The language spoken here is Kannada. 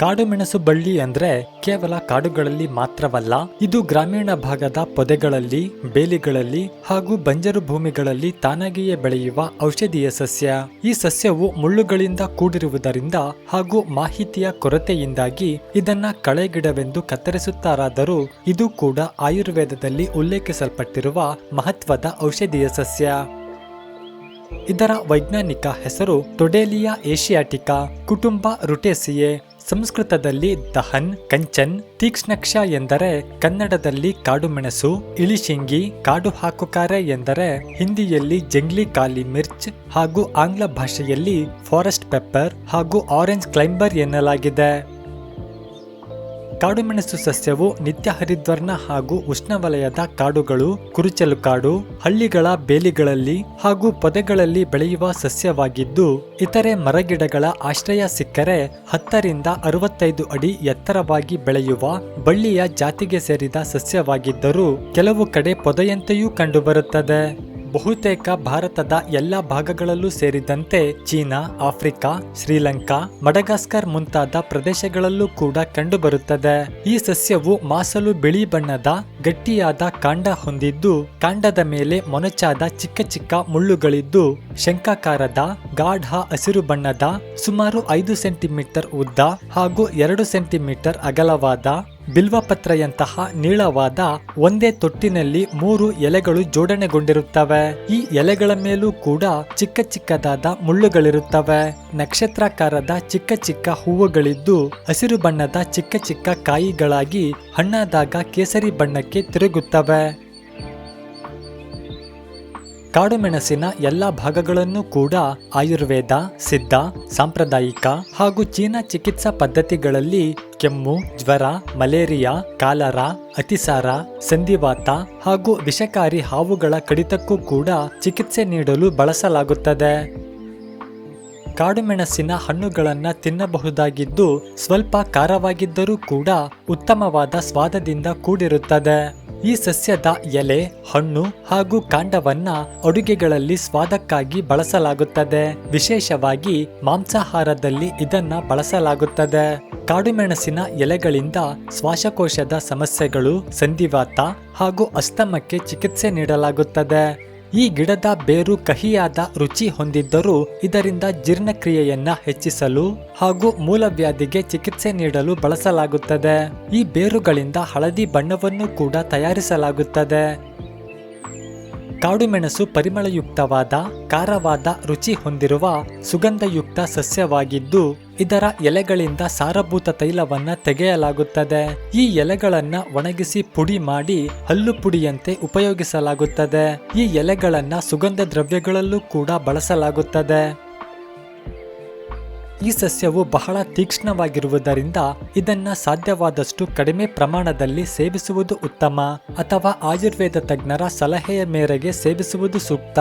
ಕಾಡು ಮೆಣಸು ಬಳ್ಳಿ ಅಂದ್ರೆ ಕೇವಲ ಕಾಡುಗಳಲ್ಲಿ ಮಾತ್ರವಲ್ಲ, ಇದು ಗ್ರಾಮೀಣ ಭಾಗದ ಪೊದೆಗಳಲ್ಲಿ, ಬೇಲಿಗಳಲ್ಲಿ ಹಾಗೂ ಬಂಜರು ಭೂಮಿಗಳಲ್ಲಿ ತಾನಾಗಿಯೇ ಬೆಳೆಯುವ ಔಷಧೀಯ ಸಸ್ಯ. ಈ ಸಸ್ಯವು ಮುಳ್ಳುಗಳಿಂದ ಕೂಡಿರುವುದರಿಂದ ಹಾಗೂ ಮಾಹಿತಿಯ ಕೊರತೆಯಿಂದಾಗಿ ಇದನ್ನ ಕಳೆಗಿಡವೆಂದು ಕತ್ತರಿಸುತ್ತಾರಾದರೂ ಇದು ಕೂಡ ಆಯುರ್ವೇದದಲ್ಲಿ ಉಲ್ಲೇಖಿಸಲ್ಪಟ್ಟಿರುವ ಮಹತ್ವದ ಔಷಧೀಯ ಸಸ್ಯ. ಇದರ ವೈಜ್ಞಾನಿಕ ಹೆಸರು ಟೊಡೆಲಿಯಾ ಏಷಿಯಾಟಿಕಾ, ಕುಟುಂಬ ರುಟೇಸಿಯೆ. ಸಂಸ್ಕೃತದಲ್ಲಿ ದಹನ್, ಕಂಚನ್, ತೀಕ್ಷ್ಣಕ್ಷ ಎಂದರೆ ಕನ್ನಡದಲ್ಲಿ ಕಾಡು ಮೆಣಸು, ಇಳಿಶಿಂಗಿ, ಕಾಡು ಹಾಕುಕಾರೆ ಎಂದರೆ ಹಿಂದಿಯಲ್ಲಿ ಜಂಗ್ಲಿ ಕಾಲಿ ಮಿರ್ಚ್ ಹಾಗೂ ಆಂಗ್ಲ ಭಾಷೆಯಲ್ಲಿ ಫಾರೆಸ್ಟ್ ಪೆಪ್ಪರ್ ಹಾಗೂ ಆರೆಂಜ್ ಕ್ಲೈಂಬರ್ ಎನ್ನಲಾಗಿದೆ. ಕಾಡುಮೆಣಸು ಸಸ್ಯವು ನಿತ್ಯ ಹರಿದ್ವರ್ಣ ಹಾಗೂ ಉಷ್ಣವಲಯದ ಕಾಡುಗಳು, ಕುರುಚಲು ಕಾಡು, ಹಳ್ಳಿಗಳ ಬೇಲಿಗಳಲ್ಲಿ ಹಾಗೂ ಪೊದೆಗಳಲ್ಲಿ ಬೆಳೆಯುವ ಸಸ್ಯವಾಗಿದ್ದು, ಇತರೆ ಮರಗಿಡಗಳ ಆಶ್ರಯ ಸಿಕ್ಕರೆ 10 ರಿಂದ 65 ಅಡಿ ಎತ್ತರವಾಗಿ ಬೆಳೆಯುವ ಬಳ್ಳಿಯ ಜಾತಿಗೆ ಸೇರಿದ ಸಸ್ಯವಾಗಿದ್ದರೂ ಕೆಲವು ಕಡೆ ಪೊದೆಯಂತೆಯೂ ಕಂಡುಬರುತ್ತದೆ. ಬಹುತೇಕ ಭಾರತದ ಎಲ್ಲ ಭಾಗಗಳಲ್ಲೂ ಸೇರಿದಂತೆ ಚೀನಾ, ಆಫ್ರಿಕಾ, ಶ್ರೀಲಂಕಾ, ಮಡಗಾಸ್ಕರ್ ಮುಂತಾದ ಪ್ರದೇಶಗಳಲ್ಲೂ ಕೂಡ ಕಂಡುಬರುತ್ತದೆ. ಈ ಸಸ್ಯವು ಮಾಸಲು ಬಿಳಿ ಬಣ್ಣದ ಗಟ್ಟಿಯಾದ ಕಾಂಡ ಹೊಂದಿದ್ದು, ಕಾಂಡದ ಮೇಲೆ ಮೊನಚಾದ ಚಿಕ್ಕ ಚಿಕ್ಕ ಮುಳ್ಳುಗಳಿದ್ದು, ಶಂಖಾಕಾರದ ಗಾಢ ಹಸಿರು ಬಣ್ಣದ ಸುಮಾರು 5 ಸೆಂಟಿಮೀಟರ್ ಉದ್ದ ಹಾಗೂ 2 ಸೆಂಟಿಮೀಟರ್ ಅಗಲವಾದ ಬಿಲ್ವಪತ್ರೆಯಂತಹ ನೀಳವಾದ ಒಂದೇ ತೊಟ್ಟಿನಲ್ಲಿ 3 ಎಲೆಗಳು ಜೋಡಣೆಗೊಂಡಿರುತ್ತವೆ. ಈ ಎಲೆಗಳ ಮೇಲೂ ಕೂಡ ಚಿಕ್ಕ ಚಿಕ್ಕದಾದ ಮುಳ್ಳುಗಳಿರುತ್ತವೆ. ನಕ್ಷತ್ರಾಕಾರದ ಚಿಕ್ಕ ಚಿಕ್ಕ ಹೂವುಗಳಿದ್ದು ಹಸಿರು ಬಣ್ಣದ ಚಿಕ್ಕ ಚಿಕ್ಕ ಕಾಯಿಗಳಾಗಿ ಹಣ್ಣಾದಾಗ ಕೇಸರಿ ಬಣ್ಣಕ್ಕೆ ತಿರುಗುತ್ತವೆ. ಕಾಡುಮೆಣಸಿನ ಎಲ್ಲ ಭಾಗಗಳನ್ನು ಕೂಡ ಆಯುರ್ವೇದ, ಸಿದ್ಧ, ಸಾಂಪ್ರದಾಯಿಕ ಹಾಗೂ ಚೀನಾ ಚಿಕಿತ್ಸಾ ಪದ್ಧತಿಗಳಲ್ಲಿ ಕೆಮ್ಮು, ಜ್ವರ, ಮಲೇರಿಯಾ, ಕಾಲರಾ, ಅತಿಸಾರ, ಸಂಧಿವಾತ ಹಾಗೂ ವಿಷಕಾರಿ ಹಾವುಗಳ ಕಡಿತಕ್ಕೂ ಕೂಡ ಚಿಕಿತ್ಸೆ ನೀಡಲು ಬಳಸಲಾಗುತ್ತದೆ. ಕಾಡುಮೆಣಸಿನ ಹಣ್ಣುಗಳನ್ನು ತಿನ್ನಬಹುದಾಗಿದ್ದು ಸ್ವಲ್ಪ ಖಾರವಾಗಿದ್ದರೂ ಕೂಡ ಉತ್ತಮವಾದ ಸ್ವಾದದಿಂದ ಕೂಡಿರುತ್ತದೆ. ಈ ಸಸ್ಯದ ಎಲೆ, ಹಣ್ಣು ಹಾಗೂ ಕಾಂಡವನ್ನ ಅಡುಗೆಗಳಲ್ಲಿ ಸ್ವಾದಕ್ಕಾಗಿ ಬಳಸಲಾಗುತ್ತದೆ. ವಿಶೇಷವಾಗಿ ಮಾಂಸಾಹಾರದಲ್ಲಿ ಇದನ್ನ ಬಳಸಲಾಗುತ್ತದೆ. ಕಾಡುಮೆಣಸಿನ ಎಲೆಗಳಿಂದ ಶ್ವಾಸಕೋಶದ ಸಮಸ್ಯೆಗಳು, ಸಂಧಿವಾತ ಹಾಗೂ ಅಸ್ತಮಕ್ಕೆ ಚಿಕಿತ್ಸೆ ನೀಡಲಾಗುತ್ತದೆ. ಈ ಗಿಡದ ಬೇರು ಕಹಿಯಾದ ರುಚಿ ಹೊಂದಿದ್ದರೂ ಇದರಿಂದ ಜೀರ್ಣಕ್ರಿಯೆಯನ್ನ ಹೆಚ್ಚಿಸಲು ಹಾಗೂ ಮೂಲವ್ಯಾಧಿಗೆ ಚಿಕಿತ್ಸೆ ನೀಡಲು ಬಳಸಲಾಗುತ್ತದೆ. ಈ ಬೇರುಗಳಿಂದ ಹಳದಿ ಬಣ್ಣವನ್ನು ಕೂಡ ತಯಾರಿಸಲಾಗುತ್ತದೆ. ಕಾಡುಮೆಣಸು ಪರಿಮಳಯುಕ್ತವಾದ, ಖಾರವಾದ ರುಚಿ ಹೊಂದಿರುವ ಸುಗಂಧಯುಕ್ತ ಸಸ್ಯವಾಗಿದ್ದು, ಇದರ ಎಲೆಗಳಿಂದ ಸಾರಭೂತ ತೈಲವನ್ನ ತೆಗೆಯಲಾಗುತ್ತದೆ. ಈ ಎಲೆಗಳನ್ನ ಒಣಗಿಸಿ ಪುಡಿ ಮಾಡಿ ಹಲ್ಲು ಪುಡಿಯಂತೆ ಉಪಯೋಗಿಸಲಾಗುತ್ತದೆ. ಈ ಎಲೆಗಳನ್ನ ಸುಗಂಧ ದ್ರವ್ಯಗಳಲ್ಲೂ ಕೂಡ ಬಳಸಲಾಗುತ್ತದೆ. ಈ ಸಸ್ಯವು ಬಹಳ ತೀಕ್ಷ್ಣವಾಗಿರುವುದರಿಂದ ಇದನ್ನ ಸಾಧ್ಯವಾದಷ್ಟು ಕಡಿಮೆ ಪ್ರಮಾಣದಲ್ಲಿ ಸೇವಿಸುವುದು ಉತ್ತಮ, ಅಥವಾ ಆಯುರ್ವೇದ ತಜ್ಞರ ಸಲಹೆಯ ಮೇರೆಗೆ ಸೇವಿಸುವುದು ಸೂಕ್ತ.